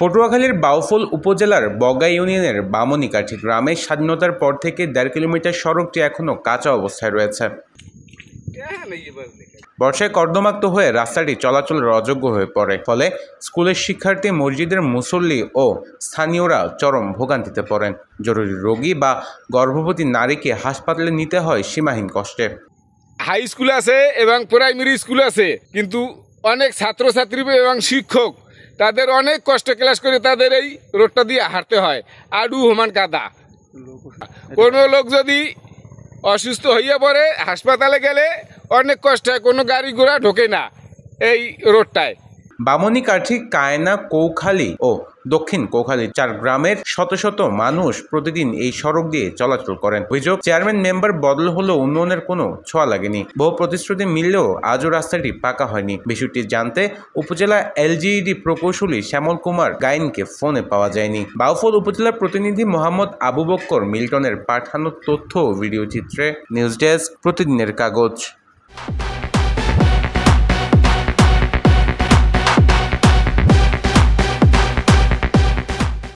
পটুয়াখালীর বাউফল উপজেলার বগা ইউনিয়নের বামনীকাঠি গ্রামে স্বাধীনতার পর থেকে 1.5 কিলোমিটার সড়কটি এখনও কাঁচা অবস্থায় রয়েছে। বর্ষায় কর্দমাক্ত হয়ে রাস্তাটি চলাচলের অযোগ্য হয়ে পড়ে, ফলে স্কুলের শিক্ষার্থী, মসজিদের মুসল্লি ও স্থানীয়রা চরম ভোগান্তিতে পড়েন। জরুরি রোগী বা গর্ভবতী নারীকে হাসপাতালে নিতে হয় সীমাহীন কষ্টে। হাই স্কুল আছে এবং প্রাইমারি স্কুল আছে, কিন্তু অনেক ছাত্রছাত্রী এবং শিক্ষক তাদের অনেক কষ্টে ক্লাস করে তাদের এই রোডটা দিয়ে হাঁটতে হয়। আডু সমান কাদা। কোনো লোক যদি অসুস্থ হইয়া পড়ে হাসপাতালে গেলে অনেক কষ্ট হয়, কোনো গাড়ি ঘোড়া ঢোকে না এই রোডটায়। বামনীকাঠি, কায়না, কৌখালী ও দক্ষিণ কৌখালী 4 গ্রামের শত শত মানুষ প্রতিদিন এই সড়ক দিয়ে চলাচল করেন। অভিযোগ, চেয়ারম্যান মেম্বার বদল হলেও উন্নয়নের কোনো ছোঁয়া লাগেনি। বহু প্রতিশ্রুতি মিললেও আজও রাস্তাটি পাকা হয়নি। বিষয়টি জানতে উপজেলা এলজিইডি প্রকৌশলী শ্যামল কুমার গাইনকে ফোনে পাওয়া যায়নি। বাউফল উপজেলার প্রতিনিধি মোহাম্মদ আবু বক্কর মিল্টনের পাঠানো তথ্য ও ভিডিও চিত্রে। নিউজ ডেস্ক, প্রতিদিনের কাগজ।